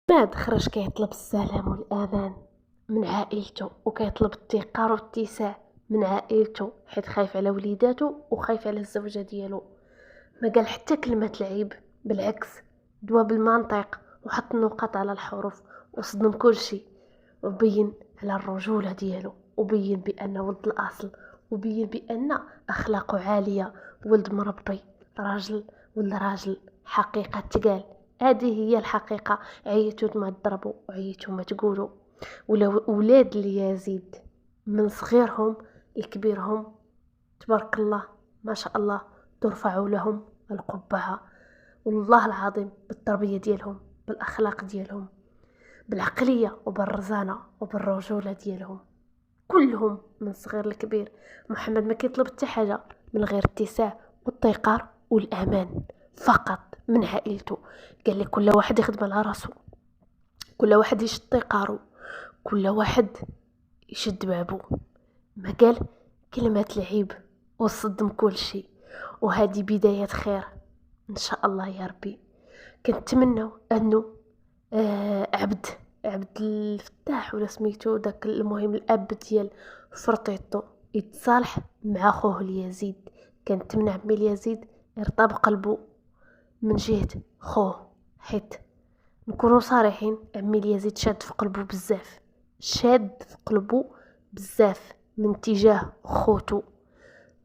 بعد خرج كيطلب السلام والأمان من عائلته، وكيطلب التقار والاتساع من عائلته حيت خايف على وليداتو وخايف على الزوجة ديالو. ما قال حتى كلمة العيب، بالعكس دوا بالمنطق وحط النقاط على الحروف وصدم كل شيء، وبين على الرجولة ديالو، وبين بأنه ولد الأصل، وبين بأن أخلاقه عالية، ولد مربي، راجل ولد راجل، حقيقة تقال. هذه هي الحقيقة. عيتو ما تضربوا وعيتو ما تقولوا. ولا ولاد اليزيد من صغيرهم لكبيرهم تبارك الله ما شاء الله ترفعوا لهم القبعة، والله العظيم بالتربية ديالهم، بالأخلاق ديالهم، بالعقلية وبالرزانة وبالرجولة ديالهم، كلهم من صغير لكبير. محمد ما كيطلب حتى حاجة من غير اتساع والتيقار والأمان فقط من عائلته. قال لي كل واحد يخدم على راسو، كل واحد يشد تيقارو، كل واحد يشد بابو. ما قال كلمة العيب وصدم كل شيء. وهذه بداية خير ان شاء الله يا ربي. كنتمنى انه عبد الفتاح ولا سميتو داك، المهم الاب ديال فرطيطو يتصالح مع خوه اليزيد. كنتمنى عمي اليزيد يرطب قلبه من جهة خوه، حيت نكونوا صريحين عمي اليزيد شاد في قلبه بزاف، شاد في قلبه بزاف من تجاه خوتو،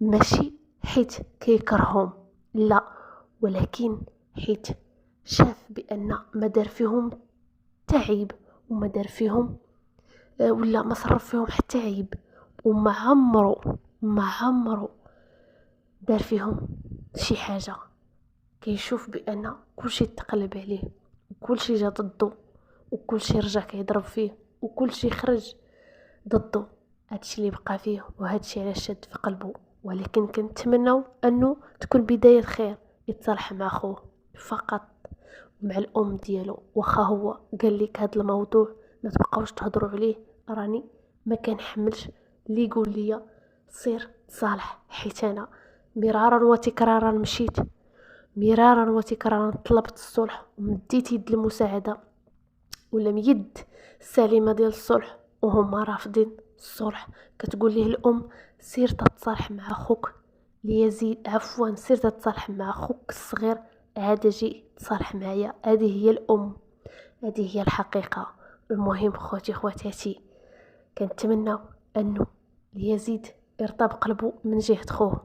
ماشي حيت كيكرههم لا، ولكن حيت شاف بان ما دار فيهم تعيب، وما دار فيهم ولا ما صرف فيهم حتى عيب، وما عمرو دار فيهم شي حاجه. كيشوف بان كلشي تقلب عليه، وكلشي جا ضده، وكلشي رجع كيضرب فيه، وكلشي خرج ضده. هادشي اللي بقى فيه، وهادشي علاش شد في قلبه. ولكن كنتمناو انه تكون بداية خير، يتصالح مع خوه فقط، مع الام ديالو. واخا هو قال لك هذا الموضوع ما تبقاوش تهضروا عليه، راني ما كنحملش اللي يقول لي سير تصالح، حيت انا مرارا وتكرارا مشيت، مرارا وتكرارا طلبت الصلح ومديت يد المساعدة ولا يد السليمة ديال الصلح، وهما رافضين الصلح. كتقول ليه الام سير تتصالح مع اخوك ليزيد، عفوا سير تتصالح مع اخوك الصغير، عاد جي تصالح معايا. هذه هي الام، هذه هي الحقيقة. المهم خوتي خواتاتي، كنتمنى انه ليزيد يرطب قلبه من جهة خوه،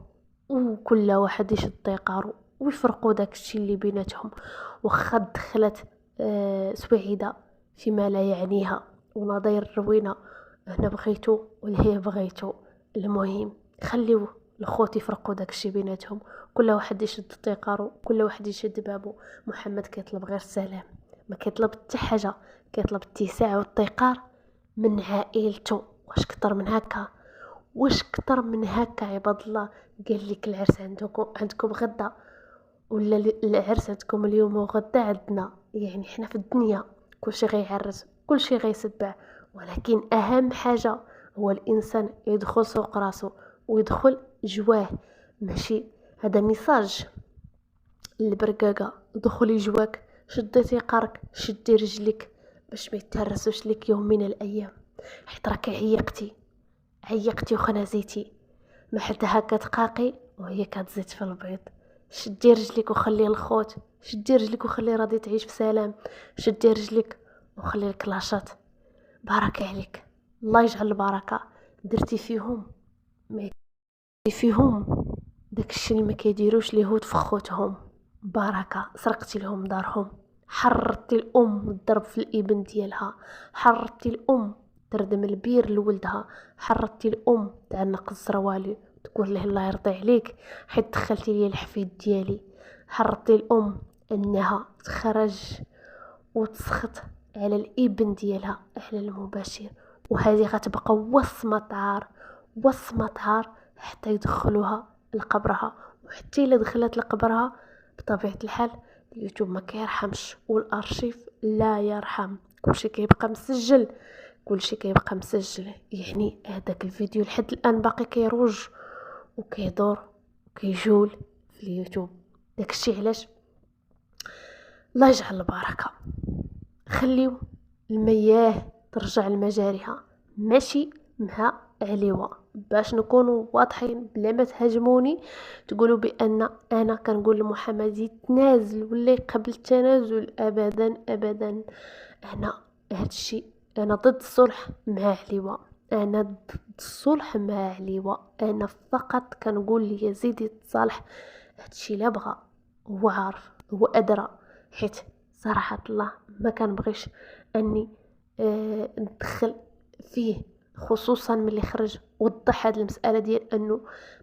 وكل واحد يشد يقارو ويفرقوا داك الشيء اللي بيناتهم. وخا دخلت سويعدة فيما لا يعنيها ونظير الروينة، هنا بغيتو والهي بغيتو. المهم خليو الخوت يفرقوا داك الشيء بيناتهم، كل واحد يشد طيقارو، كل واحد يشد بابو. محمد كيطلب غير السلام، ما كيطلب حتى حاجه، كيطلب الاتساع والتيقار من عائلته. واش كتر من هكا؟ واش كتر من هكا عباد الله؟ قال لك العرس عندكم غدا، ولا العرس عندكم اليوم وغدا عندنا. يعني حنا في الدنيا كلشي غيعرس كلشي غيسبع، ولكن اهم حاجه هو الانسان يدخل سوق راسو ويدخل جواه. ماشي هذا ميساج للبرقاقه، دخلي جواك، شدي ثقارك، شدي رجلك باش ما يتهرسوش لك يوم من الايام، حيت راك عيقتي وخنازيتي. ما حتى هكا تقاقي وهي كتزيد في البيض. شدي رجلك وخلي الخوت، شدي رجلك وخلي راضي تعيش في سلام، شدي رجلك وخلي الكلاشات. بارك عليك، الله يجعل البركه. درتي فيهم ما يدير فيهم داكشي اللي ما كيديروش اليهود في خوتهم. بركه. سرقتي لهم دارهم، حررتي الام الضرب في الابن ديالها، حررتي الام تردم البير لولدها، حررتي الام تعنق الزروالي تقول له الله يرضي عليك حيت دخلتي لي الحفيد ديالي، حررتي الام انها تخرج وتسخط على الابن ديالها على المباشر. وهذه غتبقى وصمة عار حتى يدخلوها لقبرها. وحتى الا دخلت لقبرها بطبيعة الحال اليوتيوب ما كيرحمش، والارشيف لا يرحم، كلشي كيبقى مسجل، كلشي كيبقى مسجل. يعني هذاك الفيديو لحد الان باقي كيروج وكيدور وكيجول في اليوتيوب. داكشي علاش الله يجعل البركه. خليو المياه ترجع لمجاريها، ماشي مع عليوة. باش نكونوا واضحين بلا ما تهاجموني تقولوا بان انا كنقول لمحمد يتنازل ولا يقبل التنازل، ابدا ابدا. انا هادشي، انا ضد الصلح مع عليوة، انا ضد الصلح مع عليوة. انا فقط كنقول ليزيد يتصالح. هادشي لا بغى هو عارف، هو ادرى. حيت صراحة الله ما كنبغيش اني ندخل فيه، خصوصا ملي خرج وضح هاد المسألة ديال انه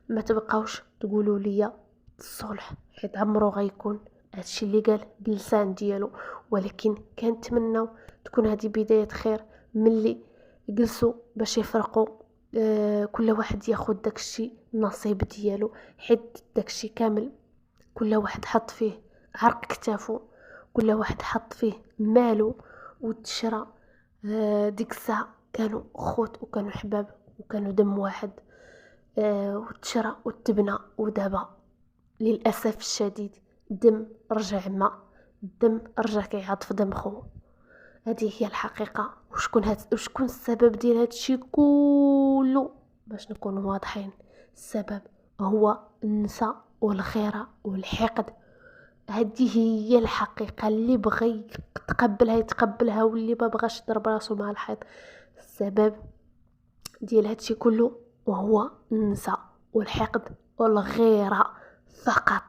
ما تبقاوش تقولوا لي الصلح، حيت عمرو غيكون هادشي اللي قال بلسان ديالو. ولكن كنتمناو تكون هذه بداية خير، ملي جلسوا باش يفرقوا كل واحد ياخد داكشي النصيب ديالو، حيت داكشي كامل كل واحد حط فيه عرق كتافو، كل واحد حط فيه مالو وتشرى. ديك الساعة كانوا خوت وكانوا حباب وكانوا دم واحد، وتشرى وتبنى. ودابا للأسف الشديد دم رجع ماء، الدم رجع كيعض في دم خو. هذه هي الحقيقة. وشكون السبب ديال هادشي كله؟ باش نكون واضحين، السبب هو النساء والغيرة والحقد. هذه هي الحقيقة، اللي بغى يتقبلها يتقبلها، واللي ما بغاش يضرب راسو مع الحيط. السبب ديال هادشي كله وهو النساء والحقد والغيرة فقط.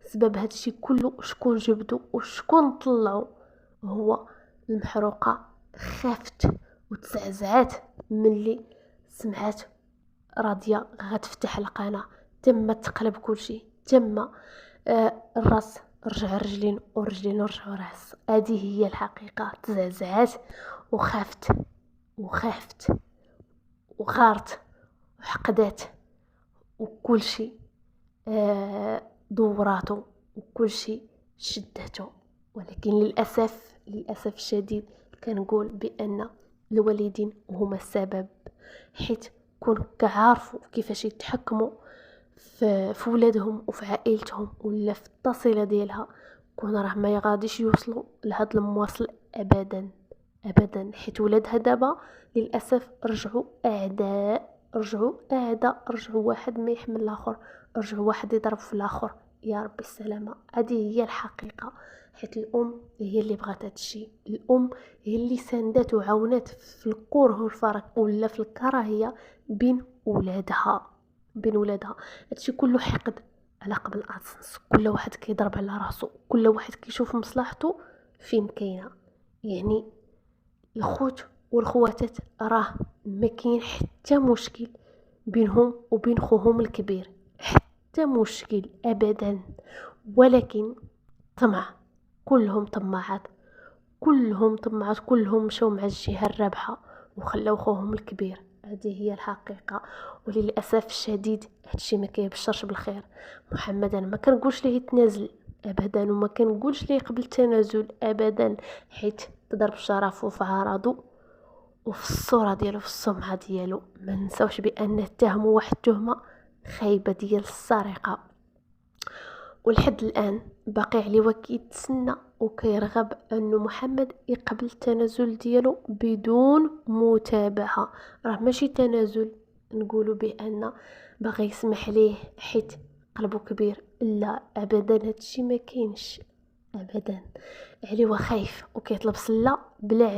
سبب هادشي كله شكون جبدو وشكون طلعو؟ هو المحروقة. خافت وتزعزعات ملي سمعت راضية غتفتح القناة، تم تقلب كلشي، تم الراس رجع رجلين ورجلين رجعوا راس. هذه هي الحقيقة. تزعزعات وخافت وغارت وحقدات وكل شيء دوراتو وكل شيء شدته. ولكن للأسف الشديد كنقول بأن الوالدين هما السبب، حيت كون كعارفوا كيفاش يتحكموا في ولادهم وفي عائلتهم ولا في التصيلة ديالها، كون راه ما يغاديش يوصلوا لهاد المواصل ابدا ابدا. حيت ولادها دابا للاسف رجعوا اعداء، رجعوا واحد ما يحمل الاخر، رجعوا واحد يضرب في الاخر. يا ربي السلامه. هذه هي الحقيقه. حيت الام هي اللي بغات هادشي، الام هي اللي ساندات وعاونات في الكره والفرق ولا في الكراهيه بين ولادها. هادشي كله حقد على قبل اصنص، كل واحد كيضرب على راسو، كل واحد كيشوف مصلحته فين كاينه. يعني الخوت والخواتات راه ما كاين حتى مشكل بينهم وبين خوهم الكبير، حتى مشكل ابدا. ولكن طمع، كلهم طماعات، كلهم مشاو مع الجهه الرابحه وخلاو خوهم الكبير. هذه هي الحقيقه. وللاسف الشديد هادشي ما كيبشرش بالخير. محمد انا ما كنقولش ليه يتنازل ابدا، وما كنقولش ليه يقبل التنازل ابدا، حيت تضرب شرفه في عرضه وفي الصوره ديالو في السمعه ديالو. ما نساوش بان اتهموا واحد تهمه خايبه ديال السرقه، ولحد الان باقي عليه كيتسنى وكيرغب انه محمد يقبل التنازل ديالو بدون متابعه. راه ماشي تنازل نقولوا بان باغي يسمح ليه حيت قلبه كبير، لا ابدا، هادشي ما كاينش ابدا. علي خايف وكيطلب سله بلا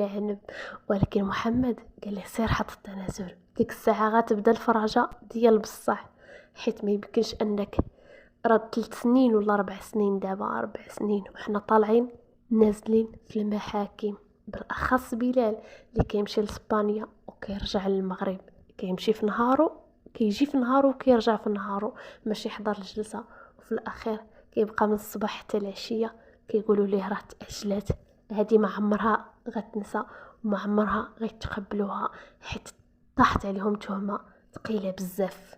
عنب، ولكن محمد قال له سير حط التنازل. ديك الساعه غتبدا الفرجه ديال بصح، حيت ما يمكنش انك راه 3 سنين ولا 4 سنين، دابا 4 سنين وحنا طالعين نازلين في المحاكم. بالاخص بلال اللي كيمشي لاسبانيا وكيرجع للمغرب، كيمشي في نهارو كيجي في نهارو وكيرجع في نهارو، ماشي يحضر الجلسه. وفي الاخير كيبقى من الصباح حتى العشيه كيقولوا ليه راه تاجلات. هذه ما عمرها غتنسى وما عمرها غيتقبلوها، حيت طاحت عليهم تهمه ثقيله بزاف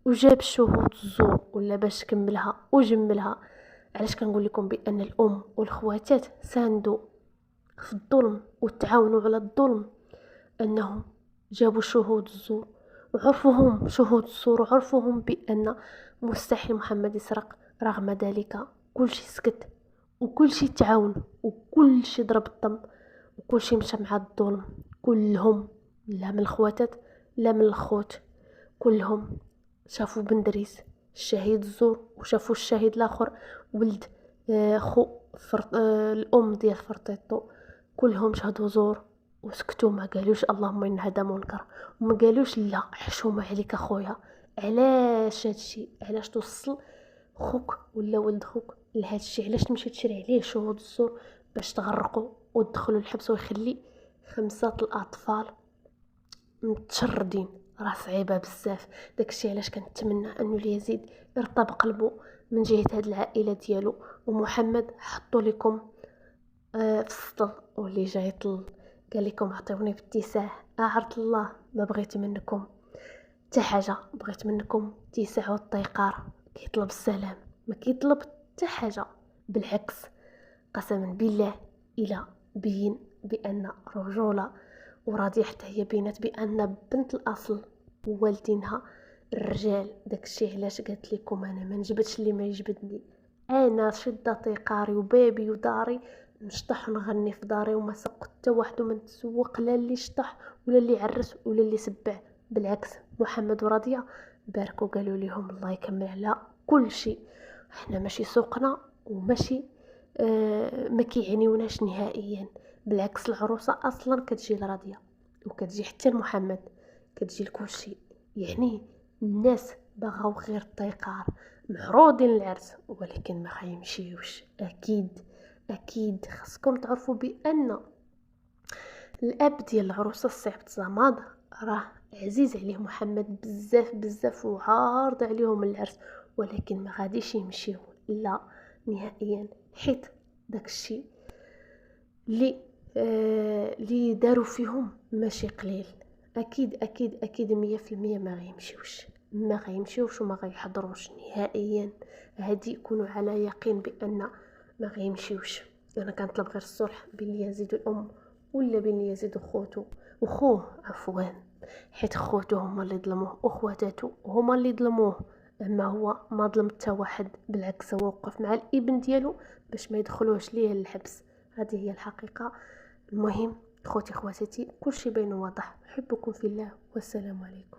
وجاب شهود الزور ولا باش كملها وجملها. علاش كنقول لكم بان الام والخواتات ساندوا في الظلم وتعاونوا على الظلم؟ انهم جابوا شهود الزور وعرفوهم شهود الزور وعرفوهم بان مستحيل محمد يسرق. رغم ذلك كل شيء سكت وكل شيء تعاون كل شي ضرب الطم، وكل شي مشى مع الظلم كلهم، لا من الخواتات لا من الخوت، كلهم شافوا بندريس الشهيد الزور، وشافوا الشهيد الاخر ولد خو الام ديال فرطيطو، كلهم شهدوا زور وسكتوا، ما قالوش اللهم ان هذا منكر، وما قالوش لا حشومه عليك اخويا. علاش هادشي؟ علاش توصل خوك ولا ولد خوك لهادشي؟ علاش تمشي تشري عليه شهود الزور باش تغرقوا وتدخلوا الحبس ويخلي 5 الاطفال متشردين؟ راه صعيبه بزاف. داكشي علاش كنتمنى انه اليزيد يرطب قلبه من جهه هاد العائله ديالو، ومحمد حطوا لكم في السطل واللي جاي يطل قال لكم عطيوني باتساع، عرض الله ما بغيت منكم حتى حاجه، بغيت منكم اتساع والطيقار، كيطلب السلام ما كيطلب حتى حاجه، بالعكس قسما بالله الا بين بان رجوله وراضيه حتى هي بينات بان بنت الاصل ووالدينها الرجال. داكشي علاش قالت لكم انا ما نجبدش اللي ما يجبدني، انا شده طيقاري وبابي وداري نشطح ونغني في داري، وما سق حتى واحد وما نتسوق لا اللي شطح ولا اللي عرس ولا اللي سبع. بالعكس محمد وراضيه باركوا قالوا لهم الله يكمل على كل شيء، احنا ماشي سوقنا وماشي ما كيعنيوناش نهائيا. بالعكس العروسه اصلا كتجي لراضيه وكتجي حتى لمحمد، كتجي لكل شيء، يعني الناس بغاو غير الطيقار، معروضين العرس ولكن ما خيمشيوش. اكيد اكيد خاصكم تعرفوا بان الاب ديال العروسه الصعب زماد راه عزيز عليه محمد بزاف بزاف وعارض عليهم العرس، ولكن ما غاديش يمشيو لا نهائيا، حيت داكشي اللي داروا فيهم ماشي قليل. اكيد اكيد اكيد 100% ما غيمشيوش وما غيحضروش نهائيا، هادي يكونوا على يقين بان ما غيمشيوش. انا كنطلب غير الصلح بين يزيد والام، ولا بين يزيد وخوه عفوا، حيت خوته هما اللي ظلموه وخواتاتو هما اللي ظلموه، اما هو ما ظلم حتى واحد، بالعكس هو وقف مع الابن ديالو باش ما يدخلوش ليه للحبس. هذه هي الحقيقه. المهم خوتي خواتاتي كل شيء بين واضح، احبكم في الله والسلام عليكم.